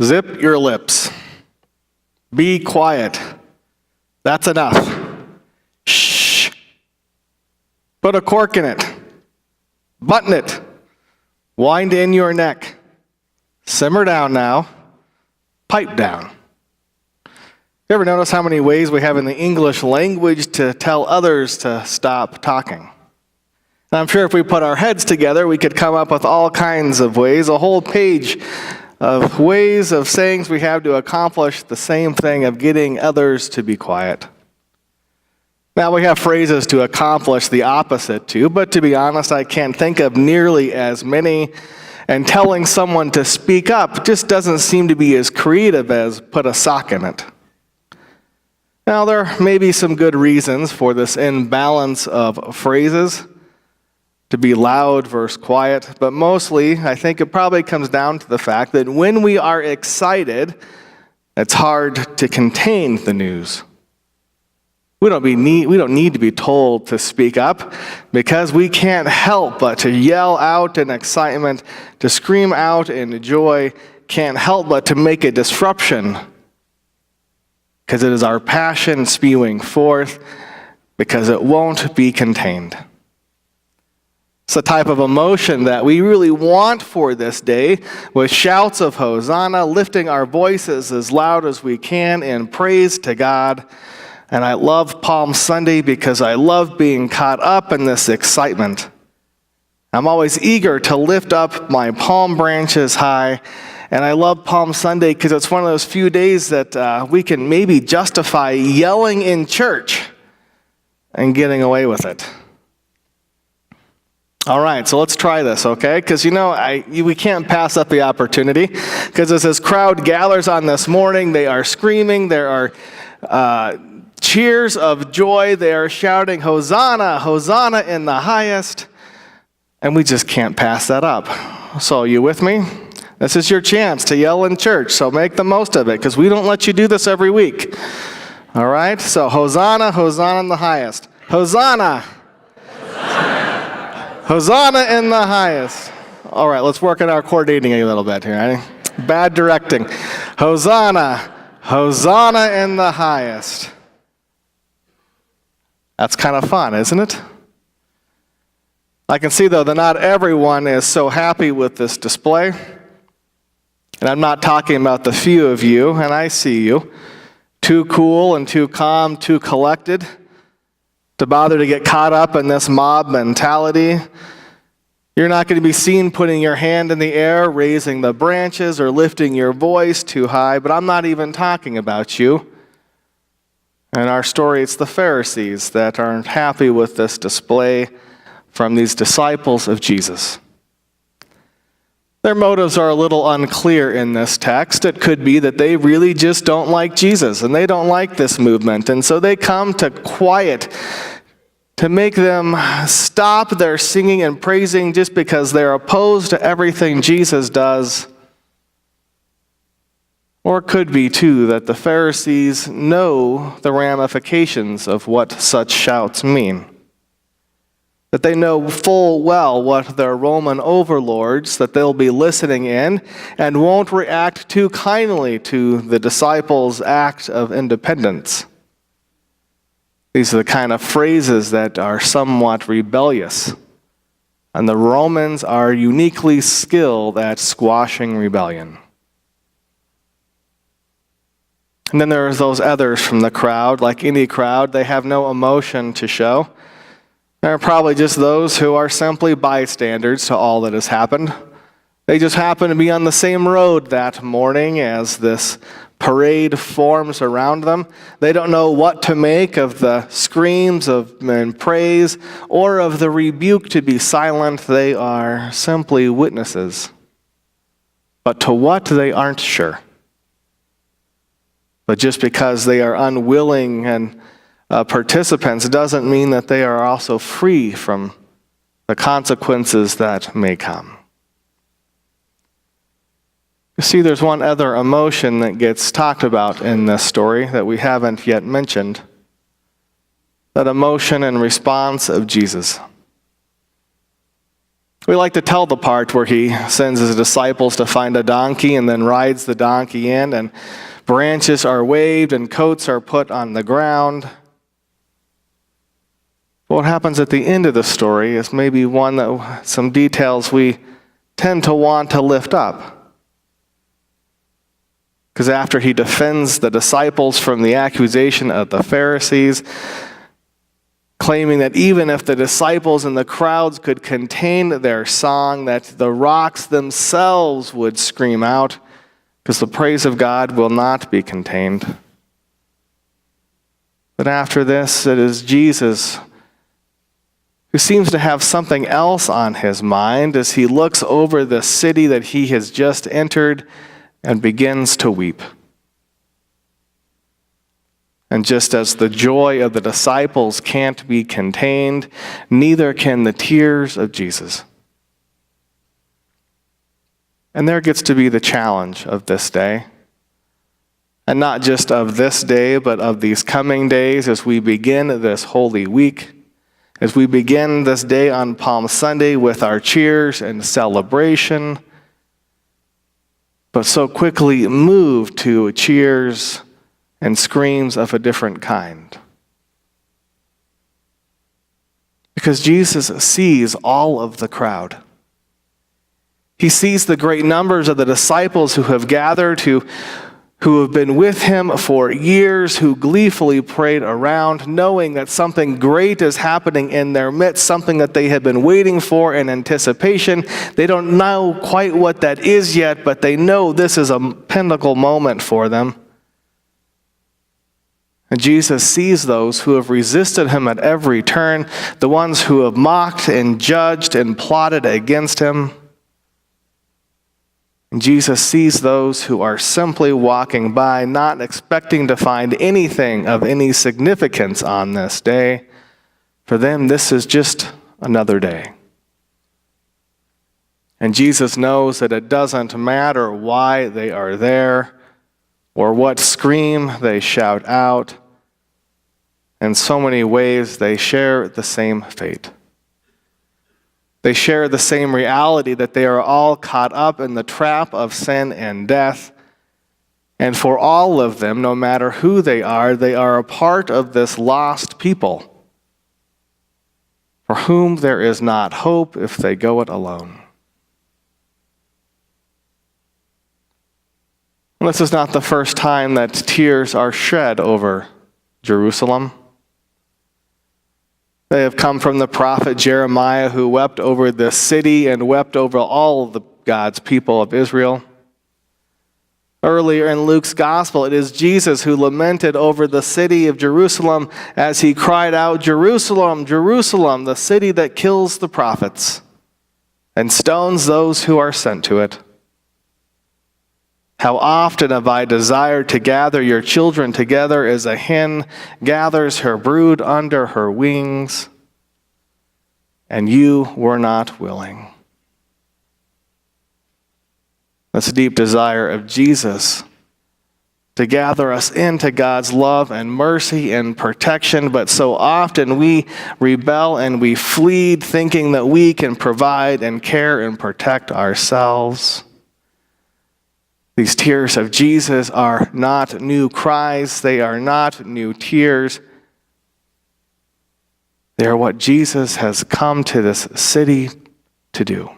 Zip your lips. Be quiet. That's enough. Shh. Put a cork in it. Button it. Wind in your neck. Simmer down now. Pipe down. You ever notice how many ways we have in the English language to tell others to stop talking? And I'm sure if we put our heads together, we could come up with all kinds of ways, a whole page of ways of sayings we have to accomplish the same thing of getting others to be quiet. Now we have phrases to accomplish the opposite too, but to be honest, I can't think of nearly as many. And telling someone to speak up just doesn't seem to be as creative as put a sock in it. Now, there may be some good reasons for this imbalance of phrases, to be loud versus quiet, but mostly I think it probably comes down to the fact that when we are excited, it's hard to contain the news. We don't need to be told to speak up because we can't help but to yell out in excitement, to scream out in joy, can't help but to make a disruption because it is our passion spewing forth because it won't be contained. It's the type of emotion that we really want for this day, with shouts of Hosanna, lifting our voices as loud as we can in praise to God. And I love Palm Sunday because I love being caught up in this excitement. I'm always eager to lift up my palm branches high. And I love Palm Sunday because it's one of those few days that we can maybe justify yelling in church and getting away with it. All right, so let's try this, okay? Because, we can't pass up the opportunity. Because as this crowd gathers on this morning, they are screaming, there are cheers of joy, they are shouting, Hosanna, Hosanna in the highest. And we just can't pass that up. So, are you with me? This is your chance to yell in church, so make the most of it, because we don't let you do this every week. All right? So, Hosanna, Hosanna in the highest. Hosanna! Hosanna! Hosanna in the highest. All right, let's work on our coordinating a little bit here. Right? Bad directing. Hosanna, Hosanna in the highest. That's kind of fun, isn't it? I can see, though, that not everyone is so happy with this display. And I'm not talking about the few of you, and I see you, too cool and too calm, too collected, to bother to get caught up in this mob mentality. You're not going to be seen putting your hand in the air, raising the branches, or lifting your voice too high, but I'm not even talking about you. In our story, it's the Pharisees that aren't happy with this display from these disciples of Jesus. Their motives are a little unclear in this text. It could be that they really just don't like Jesus, and they don't like this movement, and so they come to quiet, to make them stop their singing and praising just because they're opposed to everything Jesus does. Or it could be, too, that the Pharisees know the ramifications of what such shouts mean. That they know full well what their Roman overlords, that they'll be listening in and won't react too kindly to the disciples' act of independence. These are the kind of phrases that are somewhat rebellious. And the Romans are uniquely skilled at squashing rebellion. And then there's those others from the crowd. Like any crowd, they have no emotion to show. There are probably just those who are simply bystanders to all that has happened. They just happen to be on the same road that morning as this parade forms around them. They don't know what to make of the screams of and praise or of the rebuke to be silent. They are simply witnesses. But to what, they aren't sure. But just because they are unwilling and participants doesn't mean that they are also free from the consequences that may come. You see, there's one other emotion that gets talked about in this story that we haven't yet mentioned. That emotion and response of Jesus. We like to tell the part where he sends his disciples to find a donkey and then rides the donkey in, and branches are waved and coats are put on the ground. What happens at the end of the story is maybe one that some details we tend to want to lift up. Because after he defends the disciples from the accusation of the Pharisees, claiming that even if the disciples and the crowds could contain their song, that the rocks themselves would scream out, because the praise of God will not be contained. But after this, it is Jesus who seems to have something else on his mind as he looks over the city that he has just entered and begins to weep. And just as the joy of the disciples can't be contained, neither can the tears of Jesus. And there gets to be the challenge of this day. And not just of this day, but of these coming days as we begin this Holy Week, as we begin this day on Palm Sunday with our cheers and celebration, but so quickly move to cheers and screams of a different kind. Because Jesus sees all of the crowd. He sees the great numbers of the disciples who have gathered, who have been with him for years, who gleefully prayed around, knowing that something great is happening in their midst, something that they have been waiting for in anticipation. They don't know quite what that is yet, but they know this is a pinnacle moment for them. And Jesus sees those who have resisted him at every turn, the ones who have mocked and judged and plotted against him. And Jesus sees those who are simply walking by, not expecting to find anything of any significance on this day. For them, this is just another day. And Jesus knows that it doesn't matter why they are there or what scream they shout out. In so many ways, they share the same fate. They share the same reality that they are all caught up in the trap of sin and death. And for all of them, no matter who they are a part of this lost people for whom there is not hope if they go it alone. This is not the first time that tears are shed over Jerusalem. They have come from the prophet Jeremiah, who wept over this city and wept over all of God's people of Israel. Earlier in Luke's gospel, it is Jesus who lamented over the city of Jerusalem as he cried out, "Jerusalem, Jerusalem, the city that kills the prophets and stones those who are sent to it. How often have I desired to gather your children together as a hen gathers her brood under her wings, and you were not willing." That's a deep desire of Jesus to gather us into God's love and mercy and protection, but so often we rebel and we flee, thinking that we can provide and care and protect ourselves. These tears of Jesus are not new cries. They are not new tears. They are what Jesus has come to this city to do.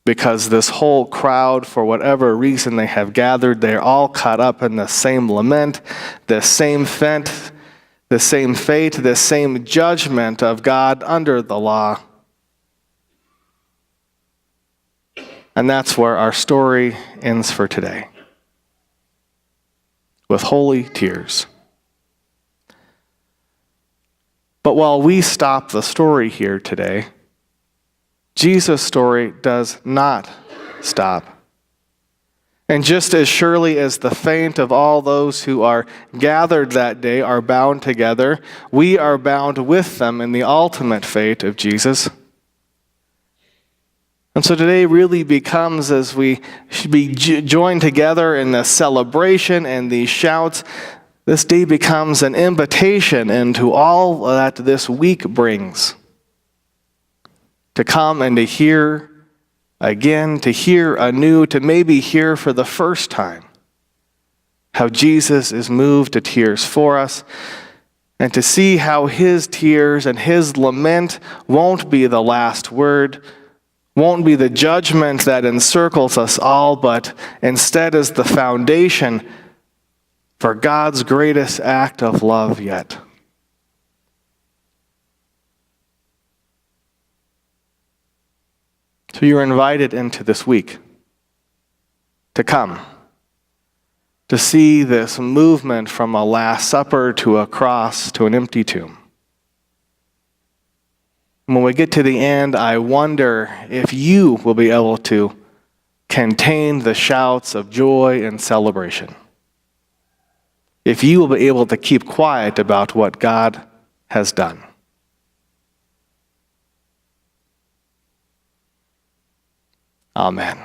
Because this whole crowd, for whatever reason they have gathered, they're all caught up in the same lament, the same fate, the same judgment of God under the law. And that's where our story ends for today, with holy tears. But while we stop the story here today, Jesus' story does not stop. And just as surely as the fate of all those who are gathered that day are bound together, we are bound with them in the ultimate fate of Jesus. And so today really becomes, as we should be joined together in the celebration and these shouts, this day becomes an invitation into all that this week brings. to come and to hear again, to hear anew, to maybe hear for the first time how Jesus is moved to tears for us, and to see how his tears and his lament won't be the last word, won't be the judgment that encircles us all, but instead is the foundation for God's greatest act of love yet. So you're invited into this week to come, to see this movement from a Last Supper to a cross to an empty tomb. When we get to the end, I wonder if you will be able to contain the shouts of joy and celebration. If you will be able to keep quiet about what God has done. Amen.